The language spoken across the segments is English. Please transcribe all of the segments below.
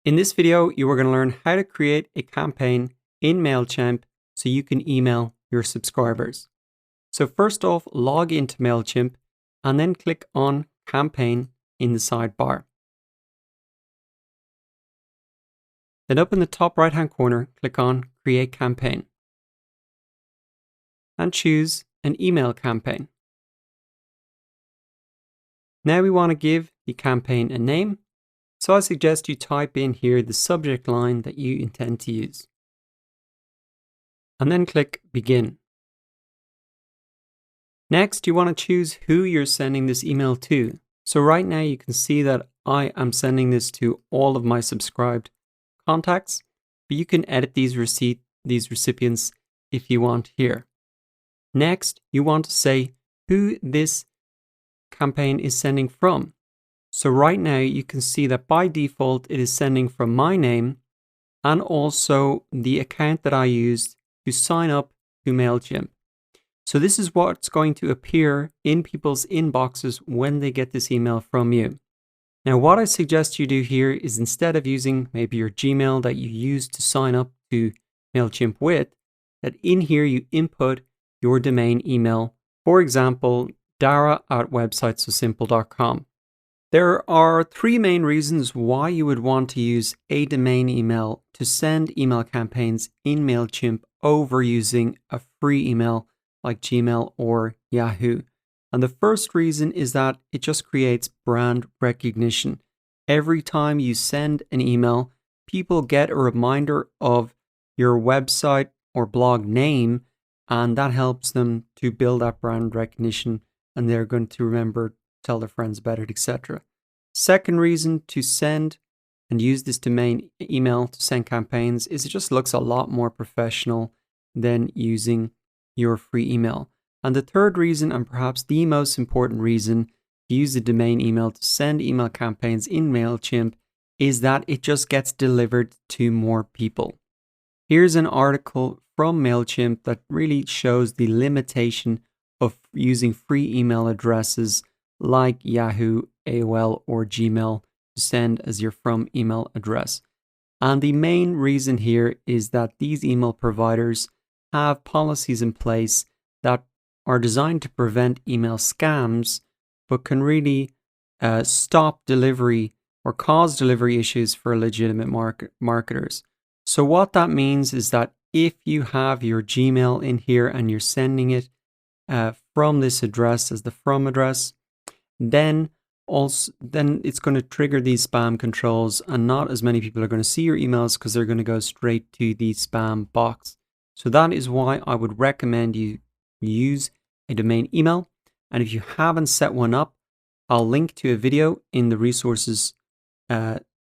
In this video, you are going to learn how to create a campaign in Mailchimp so you can email your subscribers. So first off, log into Mailchimp and then click on Campaign in the sidebar. Then up in the top right hand corner, click on Create Campaign and choose an email campaign. Now we want to give the campaign a name, so I suggest you type in here the subject line that you intend to use. And then click Begin. Next, you want to choose who you're sending this email to. So right now you can see that I am sending this to all of my subscribed contacts, but you can edit these recipients if you want here. Next, you want to say who this campaign is sending from. So right now you can see that by default it is sending from my name and also the account that I used to sign up to Mailchimp. So this is what's going to appear in people's inboxes when they get this email from you. Now what I suggest you do here is, instead of using maybe your Gmail that you use to sign up to Mailchimp with, that in here you input your domain email. For example, Daragh@websitesosimple.com. There are three main reasons why you would want to use a domain email to send email campaigns in Mailchimp over using a free email like Gmail or Yahoo. And the first reason is that it just creates brand recognition. Every time you send an email, people get a reminder of your website or blog name, and that helps them to build that brand recognition, and they're going to remember, tell their friends about it, etc. Second reason to send and use this domain email to send campaigns is it just looks a lot more professional than using your free email. And the third reason, and perhaps the most important reason to use the domain email to send email campaigns in Mailchimp, is that it just gets delivered to more people. Here's an article from Mailchimp that really shows the limitation of using free email addresses like Yahoo, AOL, or Gmail to send as your from email address. And the main reason here is that these email providers have policies in place that are designed to prevent email scams, but can really stop delivery or cause delivery issues for legitimate marketers. So what that means is that if you have your Gmail in here and you're sending it from this address as the from address, then it's going to trigger these spam controls, and not as many people are going to see your emails because they're going to go straight to the spam box. So that is why I would recommend you use a domain email. And if you haven't set one up, I'll link to a video in the resources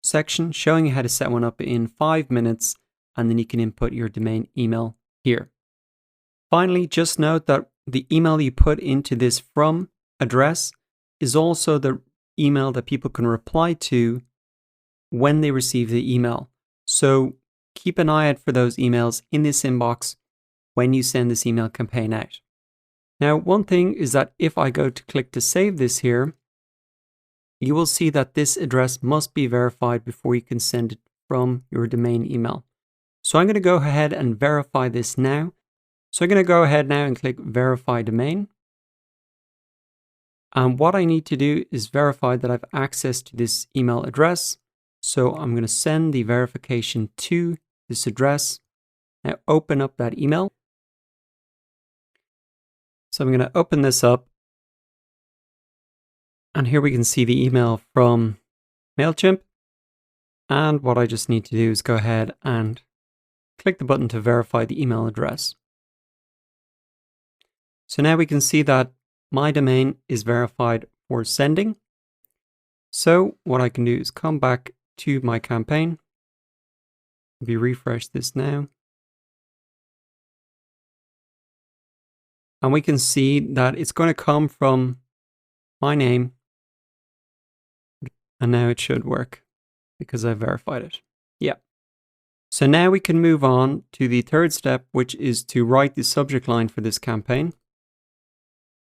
section showing you how to set one up in 5 minutes, and then you can input your domain email here. Finally, just note that the email you put into this from address is also the email that people can reply to when they receive the email. So keep an eye out for those emails in this inbox when you send this email campaign out. Now, one thing is that if I go to click to save this here, you will see that this address must be verified before you can send it from your domain email. So I'm going to go ahead and verify this now. So I'm going to go ahead now and click Verify Domain. And what I need to do is verify that I have access to this email address. So I'm going to send the verification to this address. Now open up that email. So I'm going to open this up. And here we can see the email from Mailchimp. And what I just need to do is go ahead and click the button to verify the email address. So now we can see that my domain is verified for sending. So what I can do is come back to my campaign. Maybe refresh this now. And we can see that it's going to come from my name. And now it should work because I verified it. Yeah. So now we can move on to the third step, which is to write the subject line for this campaign,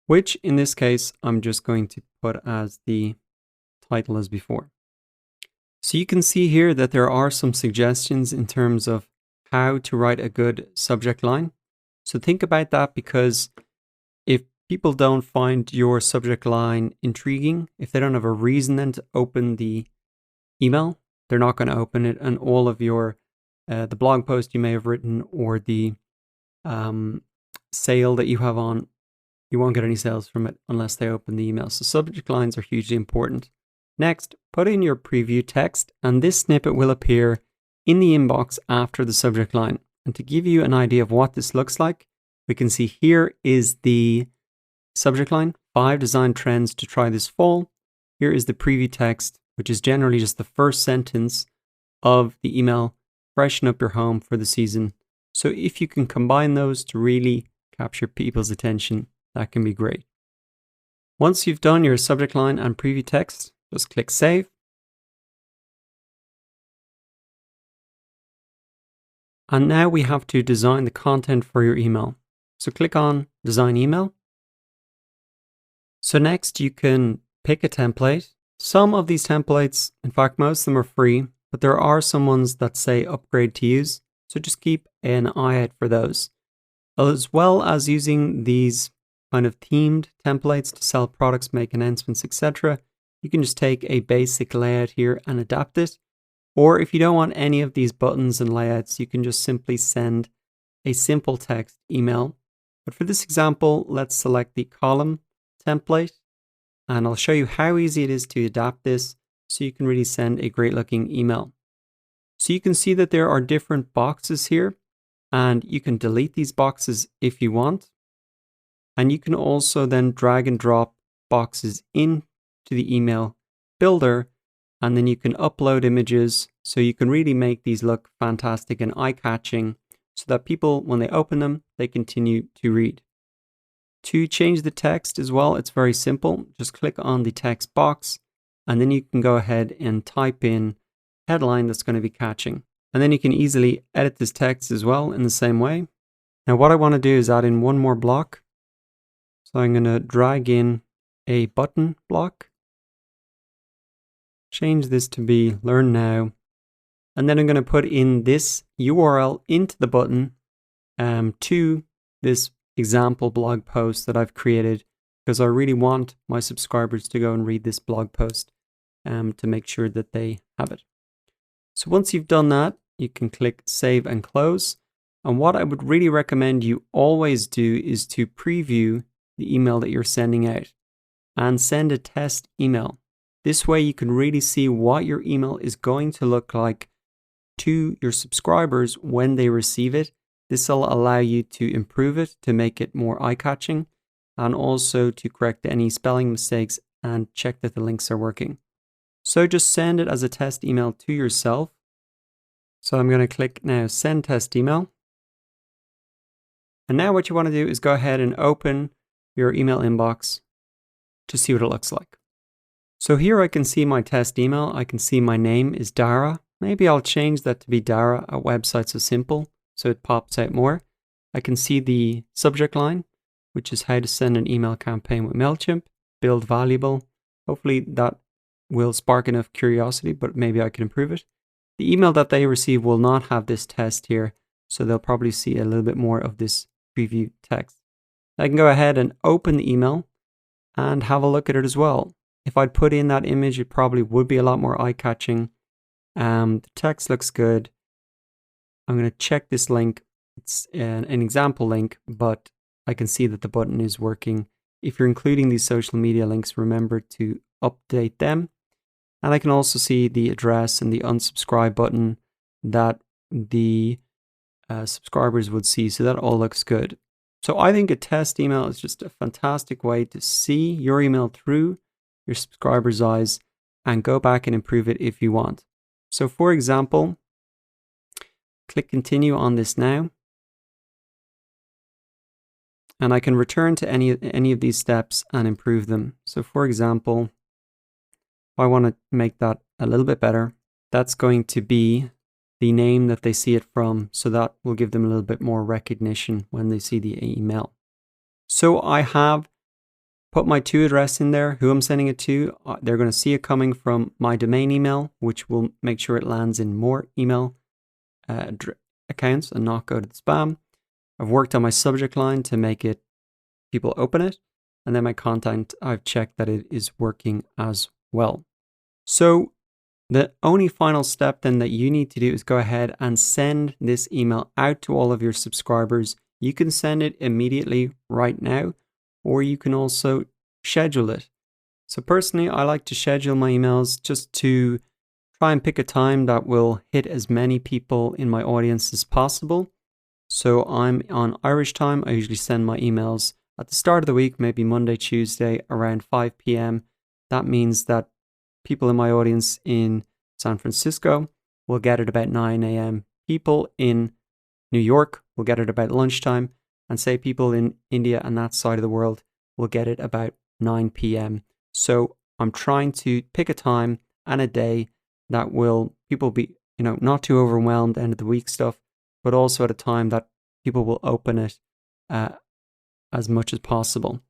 which in this case, I'm just going to put as the title as before. So you can see here that there are some suggestions in terms of how to write a good subject line. So think about that, because if people don't find your subject line intriguing, if they don't have a reason then to open the email, they're not going to open it, and all of your the blog post you may have written or the sale that you have on, you won't get any sales from it unless they open the email. So subject lines are hugely important. Next, put in your preview text, and this snippet will appear in the inbox after the subject line. And to give you an idea of what this looks like, we can see here is the subject line, 5 design trends to try this fall. Here is the preview text, which is generally just the first sentence of the email, freshen up your home for the season. So if you can combine those to really capture people's attention, that can be great. Once you've done your subject line and preview text, just click save. And now we have to design the content for your email. So click on design email. So next you can pick a template. Some of these templates, in fact most of them are free, but there are some ones that say upgrade to use. So just keep an eye out for those. As well as using these kind of themed templates to sell products, make announcements, etc. You can just take a basic layout here and adapt it. Or if you don't want any of these buttons and layouts, you can just simply send a simple text email. But for this example, let's select the column template, and I'll show you how easy it is to adapt this so you can really send a great looking email. So you can see that there are different boxes here, and you can delete these boxes if you want. And you can also then drag and drop boxes into the email builder, and then you can upload images so you can really make these look fantastic and eye-catching so that people, when they open them, they continue to read. To change the text as well, it's very simple. Just click on the text box, and then you can go ahead and type in headline that's going to be catching. And then you can easily edit this text as well in the same way. Now what I want to do is add in one more block. So I'm going to drag in a button block. Change this to be learn now. And then I'm going to put in this URL into the button to this example blog post that I've created, because I really want my subscribers to go and read this blog post to make sure that they have it. So once you've done that, you can click save and close. And what I would really recommend you always do is to preview the email that you're sending out and send a test email. This way you can really see what your email is going to look like to your subscribers when they receive it. This will allow you to improve it, to make it more eye-catching, and also to correct any spelling mistakes and check that the links are working. So just send it as a test email to yourself. So I'm going to click now send test email. And now what you want to do is go ahead and open your email inbox to see what it looks like. So here I can see my test email. I can see my name is Daragh. Maybe I'll change that to be Daragh, a website so simple, so it pops out more. I can see the subject line, which is how to send an email campaign with Mailchimp, build valuable. Hopefully that will spark enough curiosity, but maybe I can improve it. The email that they receive will not have this test here, so they'll probably see a little bit more of this preview text. I can go ahead and open the email and have a look at it as well. If I'd put in that image, it probably would be a lot more eye-catching. The text looks good. I'm going to check this link. It's an example link, but I can see that the button is working. If you're including these social media links, remember to update them. And I can also see the address and the unsubscribe button that the subscribers would see. So that all looks good. So I think a test email is just a fantastic way to see your email through your subscribers' eyes and go back and improve it if you want. So for example, click continue on this now. And I can return to any of these steps and improve them. So for example, if I want to make that a little bit better, that's going to be the name that they see it from. So that will give them a little bit more recognition when they see the email. So I have put my to address in there, who I'm sending it to. They're going to see it coming from my domain email, which will make sure it lands in more email accounts and not go to the spam. I've worked on my subject line to make it people open it. And then my content, I've checked that it is working as well. So the only final step then that you need to do is go ahead and send this email out to all of your subscribers. You can send it immediately right now, or you can also schedule it. So personally, I like to schedule my emails just to try and pick a time that will hit as many people in my audience as possible. So I'm on Irish time. I usually send my emails at the start of the week, maybe Monday, Tuesday, around 5 p.m. That means that people in my audience in San Francisco will get it about 9 a.m. People in New York will get it about lunchtime. And say people in India and that side of the world will get it about 9 p.m. So I'm trying to pick a time and a day that will people be, not too overwhelmed end of the week stuff, but also at a time that people will open it as much as possible.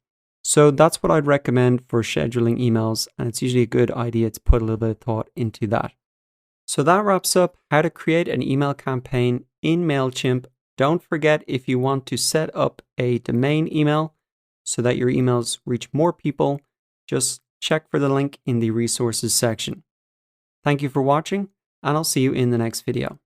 So that's what I'd recommend for scheduling emails, and it's usually a good idea to put a little bit of thought into that. So that wraps up how to create an email campaign in Mailchimp. Don't forget, if you want to set up a domain email so that your emails reach more people, just check for the link in the resources section. Thank you for watching, and I'll see you in the next video.